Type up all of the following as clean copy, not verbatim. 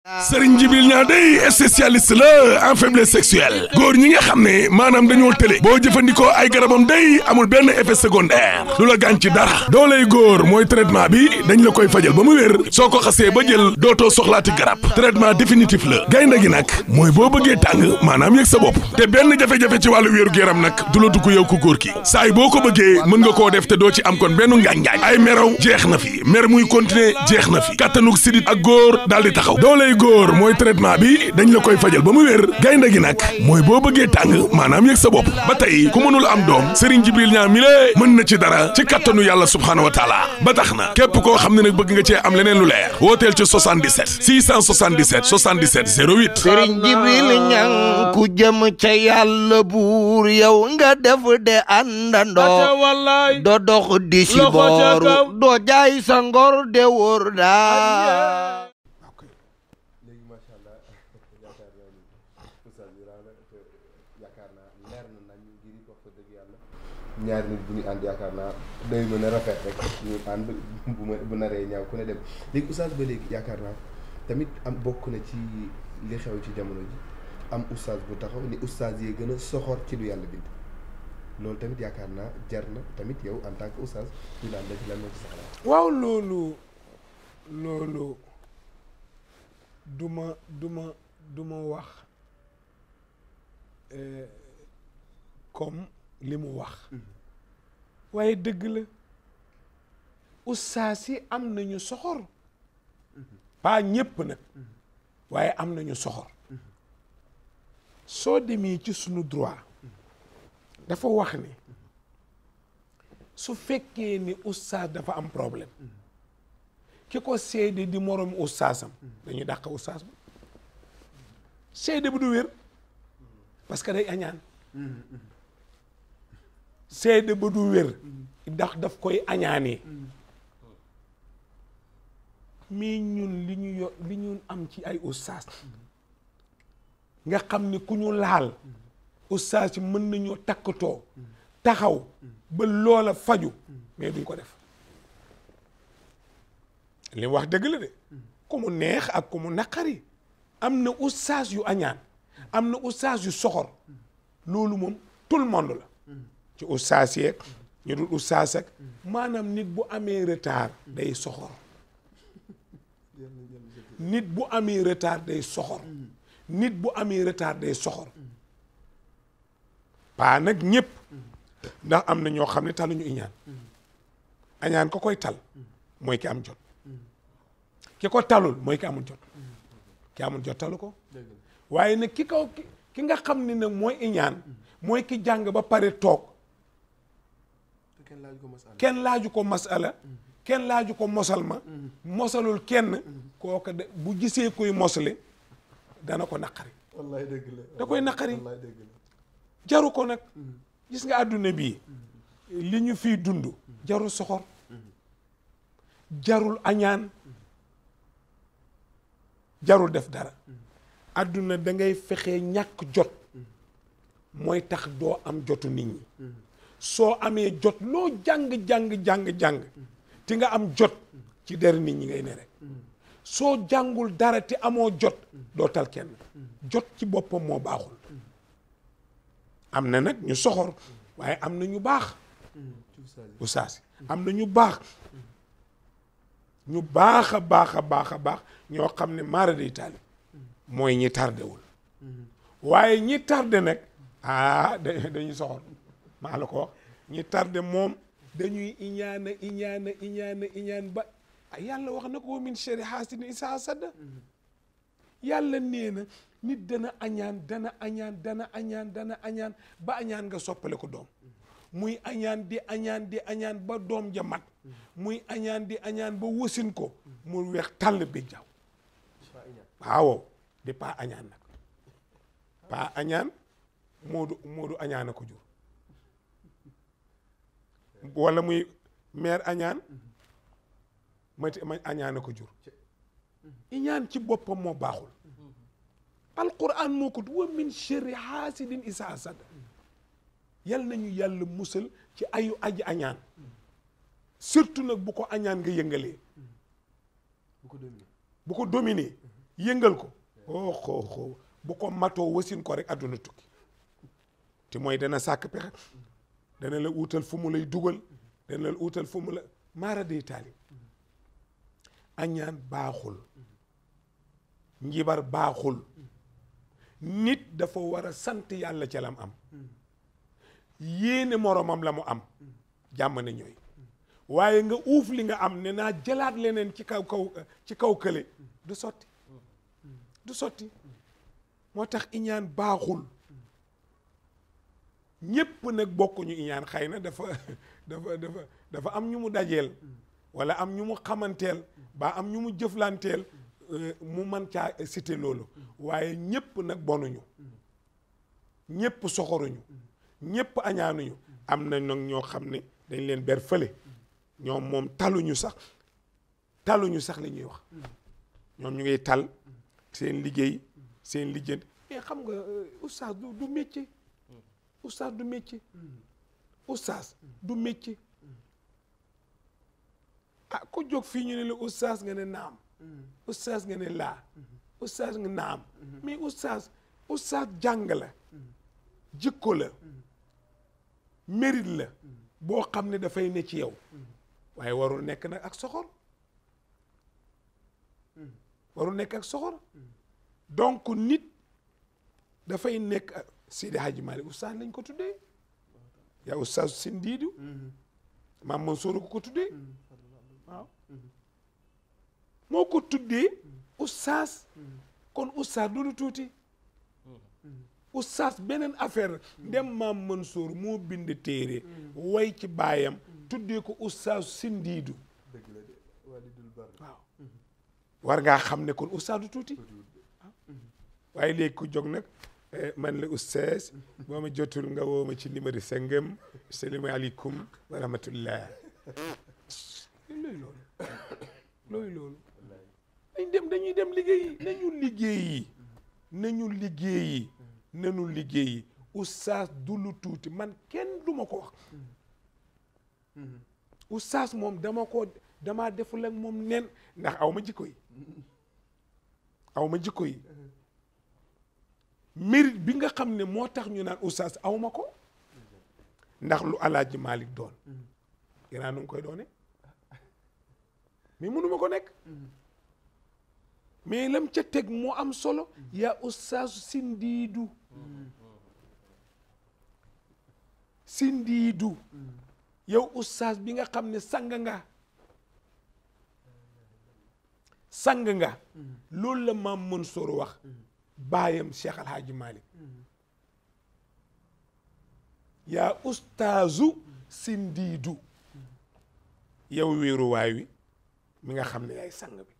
Serigne Djibril Niang day spécialiste la en faiblesse sexuelle góor ñi nga xam ne maanaam dañoo tële boo jëfandikoo ay garabam day amul benn effet secondaire du la gaañ ci dara dooley góor mooy traitement bi dañ la koy fajal ba mu wér soo ko xasee ba jël dootoo soxlaati garab traitement définitif la gaynde gi nag mooy boo bëggee tàng maanaam yëg sa bopp te benn jafe-jafe ci wàllu wéeru yaram nag du la dugg yow ku góor ki saay boo ko bëggee mën nga koo def te doo ci am kon benn ngaañ-ngaañ ay meraw jeex na fi mer muy continuer jeex na fi kattanug sidit ak góor daal di taxaw dooley góor mooy traitement bi dañ la koy fajal ba mu wér gaynde gi nag mooy boo bëggee tàng maanaam yëg sa bopp ba tey ku mënul am doom Serigne Djibril Niang mi lée mën na ci dara ci kattanu yàlla subhaanahu wa taala ba tax na képp koo xam ne nag bëgg nga cee am leneen lu leer wooteel ci 77 677 77 08 Serigne Djibril Niang ku jëm ca yàlla buur yow nga def de àndandoo doo dox di si booru doo jaay sa ngor de wóor daa ñaari nit bu ñu ànd yaakaar naa day mën a rafet rek ñu ànd bu naree ñaaw ku ne dem léegi oustaz ba léegi yaakaar naa tamit am bokk na ci li xew ci jamono ji am oustaz bu taxaw ni oustaz yee gën a soxor ci lu yàlla bind loolu tamit yaakaar naa jar na tamit yow en tant que oustaz ñu daan la ci lan moo ci sa xalaat. waaw loolu du ma wax comme li mu wax waaye dëgg la ustaas yi am nañu soxor pas ñépp nag waaye am nañu soxor soo demee ci sunu droit dafa wax ni su fekkee ni ustaas dafa am problème ki ko seede di moroom ustaasam dañuy dàq ustaas ba seede bu du wér parce que day añaan seede ba du wér ndax daf koy añaanee mais ñun li ñu am ci ay ustaas nga xam ni ku ñu laal ustaas yi mën nañoo takkatoo taxaw ba loola faju mais duñ ko def li wax dëgg la de ku mu neex ak ku mu naqari am na ustaas yu añaan am na ustaas yu soxor loolu moom tout le monde la ci ustaas yeeg ñu dul ustaas ak maanaam nit bu amee retard day soxor nit bu amee retard day soxor nit bu amee retard day soxor paa nag ñëpp ndax am na ñoo xam ne taluñu iñaan añaan ko koy tal mooy ki am jot ki ko talul mooy ki amul jot ki amul jot talu ko waaye nag ki nga xam ne nag mooy iñaan mooy ki jàng ba pare toog kenn laaju ko masala kenn laaju ko mosal ma mosalul kenn kooka de bu gisee koy mosale dana ko naqari wallaay dëgg la da koy naqari wallaay dëgg la jaru ko nag gis nga àdduna bii li ñu fiy dund jarul soxor jarul añaan jarul def dara àdduna da ngay fexee ñàkk jot mooy tax doo am jotu nit ñi soo amee jot loo jàng ti nga am jot ci der nit ñi ngay ne rek soo jàngul dara te amoo jot doo tal kenn jot ci boppam moo baaxul am na nag ñu soxor waaye am na ñu baax ustaas am na ñu baax a baax ñoo xam ne maara day taali mooy ñi tardewul waaye ñi tarde nag dañuy soxor maa la ko wax ñi tarde moom dañuy iñaan ba yàlla wax na ko min sharri haasidin izaa hasad yàlla nee na nit dana añaan ba añaan nga soppale ko doom muy añaan di añaan ba doom ja mat muy añaan di añaan ba wasin ko mu weex tàll bi jaw waaw di pas añaan nag pas añaan moodu añaan a ko jur wala muy mère añaan ma añaan a ko jur iñaan ci boppam moo baaxul alquran moo ko wa min sharri haasidin izaa hasad yal nañu yàlla musal ci ayu aji añaan surtout nag bu ko añaan nga yëngalee bu ko dominer yëngal ko xoo bu ko matoo wasin ko rek àdduna tukki te mooy dana sàkk pexe dana la uutal fu mu lay dugal dana la uutal fu mu la maara day taali añaan baaxul njibar baaxul nit dafa war a sant yàlla ca lam am yéene moromam la mu am jàmm ne ñooy waaye nga uuf li nga am ne naa jëlaat leneen ci kaw kële du sotti moo tax iñaan baaxul ñépp nag bokkuñu iñaan xëy na dafa am ñu mu dajeel wala am ñu mu xamanteel ba am ñu mu jëflanteel mu man caa cité loolu waaye ñépp nag bonuñu ñépp soxoruñu ñépp añaanuñu am na nag ñoo xam ne dañ leen ber fële ñoom moom taluñu sax li ñuy wax ñoom ñu ngi tal seen liggéey seen lijjanti mais xam nga oustaz du métier oustaz du métier oustaz du métier ah ku jóg fii ñu ne la oustaz nga ne naam oustaz nga ne laa oustaz nga naam mais oustaz jàng la jikko la mérite la boo xam ne dafay ne ci yow waaye warul nekk nag ak soxor warul nekk ak soxor donc nit dafay nekk Seydi Hadji Malick oustaz lañ ko tuddee yaa oustaz Sindiidu maam Mansour ko tuddee waaw moo ko tuddee oustaz kon oustaz du lu tuuti oustaz beneen affaire ndem maam Mansour moo bind téere way ci baayam tuddee ko oustaz Sindiidu waaw war ngaa xam ne kon oustaz du tuuti waaye léegi ku jóg nag man la oustaz boo ma jotul nga woo ma ci numéro sangam salaamaaleykum wa rahmatullah loolu dañ dem dañuy dem liggéeyi nañu liggéeyi oustaz du lu tuuti man kenn du ma ko wax oustaz moom damaa deful ak moom nen ndax aw ma jikko yi mérite bi nga xam ne moo tax ñu naan oustaz aw ma ko ndax lu Alaaji Malick doon yanaa nu ngi koy doone mais mënuma ko nekk mais lam ca teg moo am solo yaa oustaz Sindiidu yow oustaz bi nga xam ne sang nga loolu la maam Mansour wax baayam Cheikh Al Hadji Malick yaa ustaazu Sindiidu yow wéeruwaay wi mi nga xam ne yaay sang bi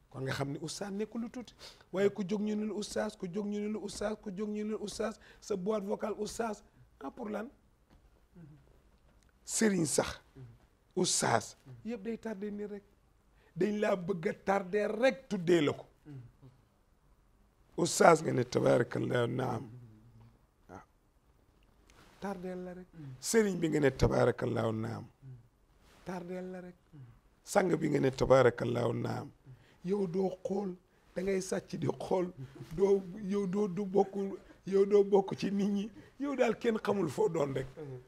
kon nga xam ne oustaz nekkul lu tuuti waaye ku jóg ñu ne la oustaz ku jóg ñu ne la oustaz ku jóg ñu ne la oustaz sa boîte vocale oustaz pour lan sëriñ sax oustaz yëpp day tardé nii rek dañ laa bëgg a tardé rek tuddee la ko oustaz nga ne tabaarakallah naam waaw tardeel la rek sëriñ bi nga ne tabaarakallah naam tardeel la rek sang bi nga ne tabaarakallah naam yow doo xool da ngay sàcc di xool doo bokk ci nit ñi yow daal kenn xamul foo doon rek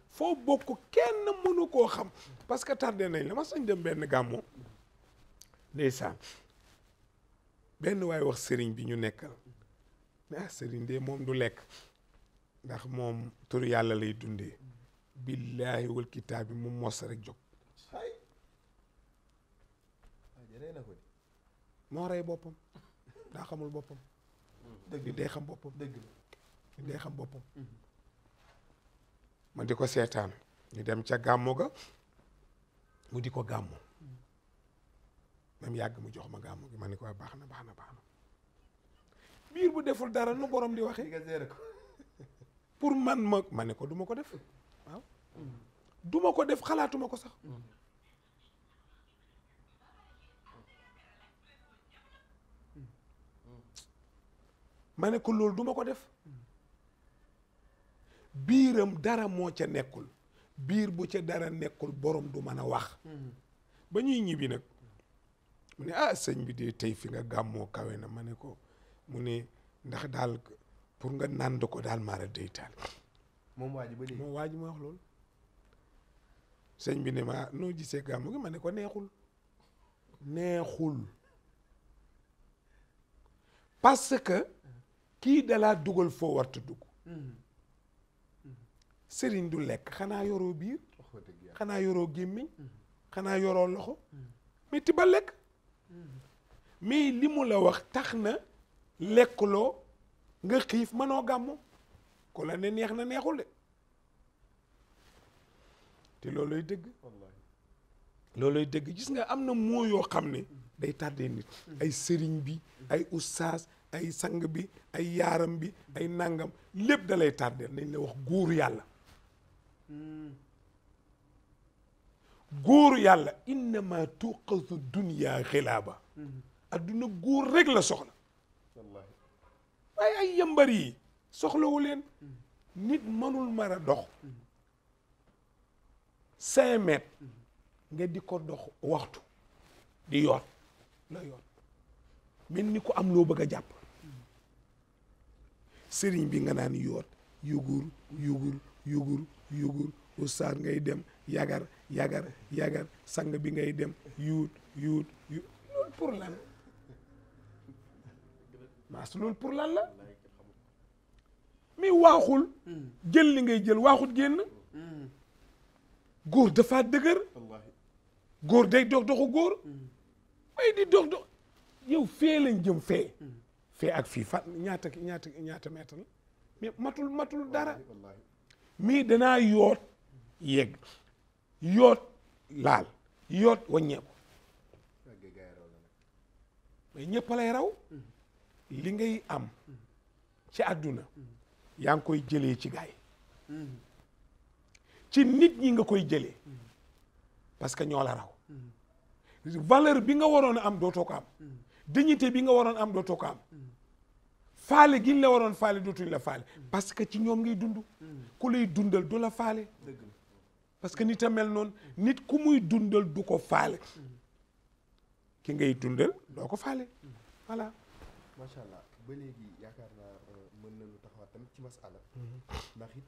foo bokk kenn mënu koo xam parce que tardé nañ la ma sañ dem benn gàmmu ndeysaan benn waay wax sëriñ bi ñu nekkal mais sëriñ de moom du lekk ndax moom turu yàlla lay dundee billaahi wal kitaab bi mu mos rek jóg moo rey boppam daa xamul boppam dëgg day xam boppam day xam boppam ma di ko seetaan ñu dem ca gàmmu ga mu di ko gàmmu même yàgg mu jox ma gàmmu gi ma ni ko baax na biir bu deful dara nu borom di waxee pour ma ne ko du ma ko def waaw du ma ko def xalaatuma ko sax ma ne ko loolu duma ko def biiram dara moo ca nekkul biir bu ca dara nekkul borom du mën a wax ba ñuy ñibbi nag mu ne ah sëñ bi de tey fi nga gàmmoo kawe na ma ne ko mu ne ndax daal pour nga nand ko daal maara day taal moom waa ji ba léegi moom waa ji ma wax loolu sëñ bi ne ma noo gisee gàmmu gi ma ne ko neexul parce que kii dalaa dugal foo warta dugg sëriñ du lekk xanaa yoroo biir xanaa yoroo gémmiñ xanaa yoroo loxo mais ti ba lekk mais li mu la wax tax na lekkuloo nga xiif mënoo gàmmu ko la ne neex na neexul de te looloy dëgg looloy dëgg gis nga am na moo yoo xam ne day tardé nit ay sëriñ bi ay ustaas ay sang bi ay yaaram bi ay nangam lépp da lay tardé nañ la wax góoru yàlla góoru yàlla innama tuqasu dunya xilaaba adduna góor rek la soxla waaye ay yambar yi soxlawu leen nit mënul mar a dox 5 mètres nga di ko dox waxtu di yoot la yoot mel ni ko am loo bëgg a jàpp sëriñ bi nga naan yoot yugur ustaar ngay dem yagar sang bi ngay dem yuut loolu pour lan maas loolu pour lan la mais waaxul jël li ngay jël waaxut génn góor dafa dëgër góor day dox doxu góor may di dox yow fee lañ jëm fee ak fii fa ñaata mètre la mais matul dara mais danaa yoot yegg yoot laal yoot wàññeeku mais ñëpp lay raw li ngay am ci àdduna yaa ngi koy jëlee ci gaay ci nit ñi nga koy jëlee parce que ñoo la raw valeur bi nga waroon a am dootoo ko am dignité bi nga waroon am dootoo ko am faale gi la waroon faale dootuñ la faale parce que ci ñoom ngay dund ku lay dundal du la faale parce que nit a mel noonu nit ku muy dundal du ko faale ki ngay dundal doo ko faale voilà macha allah ba léegi yaakaar naa mën nañu taxawaat tamit ci masala ndax it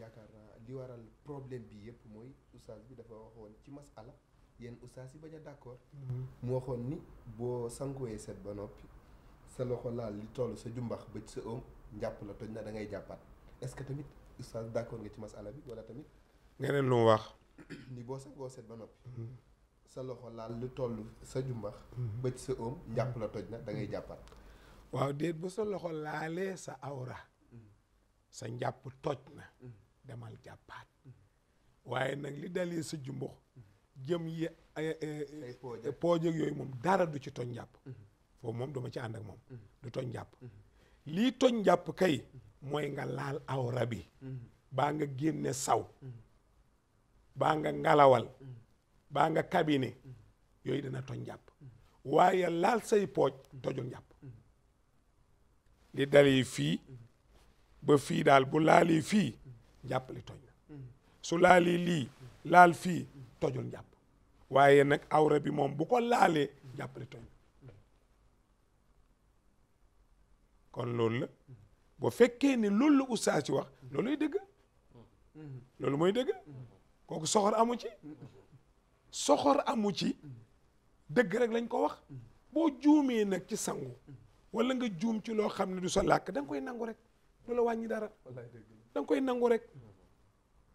yaakaar naa li waral problème bi yëpp mooy oustaz bi dafa waxoon ci masala yéen oustaz yi bañ a d'accord mu waxoon ni boo sanguwee set ba noppi sa loxo laal li toll sa jumbax ba ci sa oom njàpp la toj na da ngay jàppaat est-ce que tamit oustaz d'accord nga ci masala bi wala tamit ngeneen lu mu wax ni boo sangoo set ba noppi sa loxo laal lu toll sa jumbax ba ci sa oom njàpp la toj na da ngay jàppaat waaw déet bu sa loxo laalee sa awra sa njàpp toj na demal jàppaat waaye nag li dalee sa jumbux jëm yi pooj ak yooyu moom dara du ci toj njàpp foofu moom duma ci ànd ak moom du toj njàpp lii toj njàpp kay mooy nga laal awra bi baa nga génne saw baa nga ngalawal baa nga kabine yooyu dana toj njàpp waaye laal say pooj tojul njàpp li dalee fii ba fii daal bu laalee fii njàpp li toj na su laalee lii laal fii tojul njàpp waaye nag awra bi moom bu ko laalee njàpp li toj na kon loolu la bu fekkee ne loolu la oustaz ci wax looluy dëgg loolu mooy dëgg kooku soxor amu ci soxor amu ci dëgg rek lañ ko wax boo juumee nag ci sangu wala nga juum ci loo xam ne du sa làkk da nga koy nangu rek du la wàññi dara da nga koy nangu rek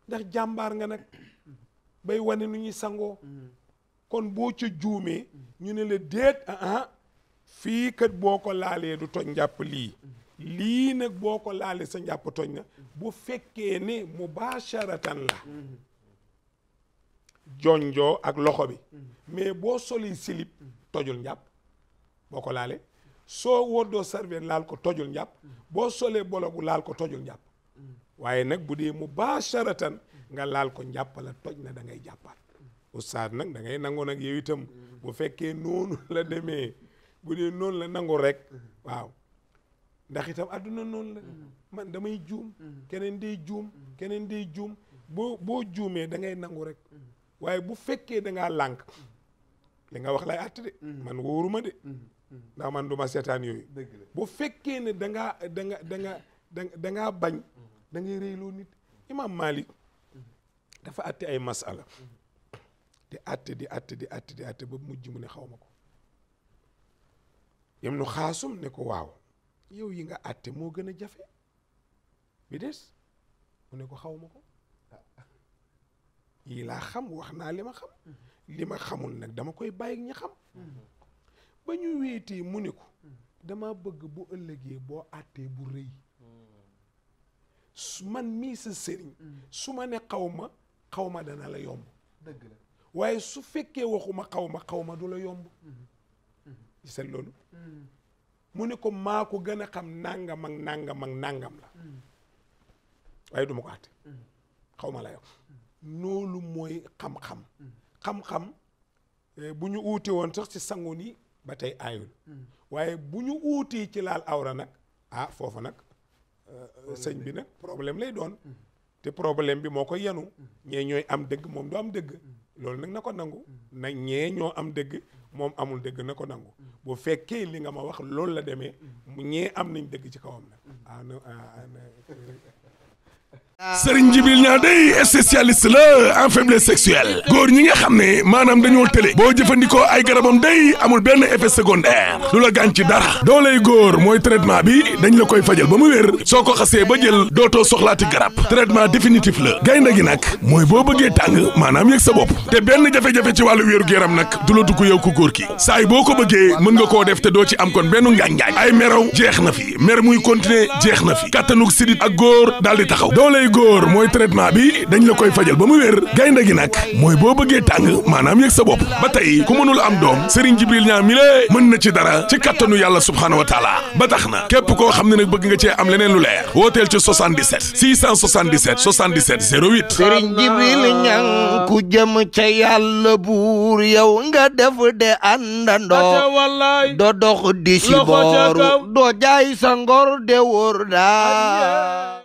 ndax jàmbaar nga nag bay wane nu ñuy sangoo kon boo ca juumee ñu ne la déet fii kat boo ko laalee du toj njàpp lii nag boo ko laalee sa njàpp toj na bu fekkee ne mubasharatan la jonjoo ak loxo bi mais boo soli silib tojul njàpp boo ko laalee soo woddoo serviette laal ko tojul njàpp boo solee bologu laal ko tojul njàpp waaye nag bu dee mubasharatan nga laal ko njàpp la toj na da ngay jàppaat oustaz nag da ngay nangu nag yow itam bu fekkee noonu la demee bu dee noonu la nangu rek waaw ndax itam adduna noonu la man damay juum keneen day juum boo juumee da ngay nangu rek waaye bu fekkee da ngaa lànk li nga wax lay àtt de man wóoruma de ndax man du ma seetaan yooyu bu fekkee ne da ngaa bañ da ngay réyloo nit. Imam Malik dafa àtte ay masala di àtte ba mujj mu ne xaw ma ko Ibnu Xaasum ne ko waaw yow yi nga àtte moo gën a jafe bi des mu ne ko xaw ma ko yii laa xam wax naa li ma xam li ma xamul nag dama koy bàyyi ñi xam ba ñu wéetee mu ne ko dama bëgg bu ëllëgee boo àttee bu rëy man mii sa sëriñ su ma ne xaw ma dana la yomb dëgg la waaye su fekkee waxuma xaw ma du la yomb gisal loolu mu ne ko maa ko gën a xam nangam ak nangam la waaye du ma ko àtte xaw ma la yow loolu mooy xam-xam bu ñu uuti woon sax ci sangu ni ba tey aayul waaye bu ñu uuti ci laal awra nag foofu nag sëñ bi nag problème lay doon te problème bi moo koy yanu ñee ñooy am dëgg moom du am dëgg loolu nag na ko nangu nag ñee ñoo am dëgg moom amul dëgg na ko nangu bu fekkee li nga ma wax loolu la demee ñee am nañ dëgg ci kawam nag Serigne Djibril Niang day spécialiste la en faiblesse sexuelle góor ñi nga xam ne maanaam dañoo tële boo jëfandikoo ay garabam day amul benn effet secondaire du la gaañ ci dara dooley góor mooy traitement bi dañ la koy fajal ba mu wér soo ko xasee ba jël dootoo soxlaati garab traitement définitif la gaynde gi nag mooy boo bëggee tàng maanaam yëg sa bopp te benn jafe-jafe ci wàllu wéeru yaram nag du la dugg yow ku góor ki saay boo ko bëggee mën nga koo def te doo ci am kon benn ngaañ-ngaañ ay meraw jeex na fi mer muy continuer jeex na fi kattanug sidit ak góor daal di taxaw dooley góor mooy traitement bi dañ la koy fajal ba mu wér gaynde gi nag mooy boo bëggee tàng maanaam yëg sa bopp ba tey ku mënul am doom Serigne Djibril Niang mi lée mën na ci dara ci kattanu yàlla subhaanahu wa taala ba tax na képp koo xam ne nag bëgg nga cee am leneen lu leer wooteel ci 77 677 77 08 Serigne Djibril Niang ku jëm ca yàlla buur yow nga def de àndandoo doo dox di si booru doo jaay sa ngor de wóor daa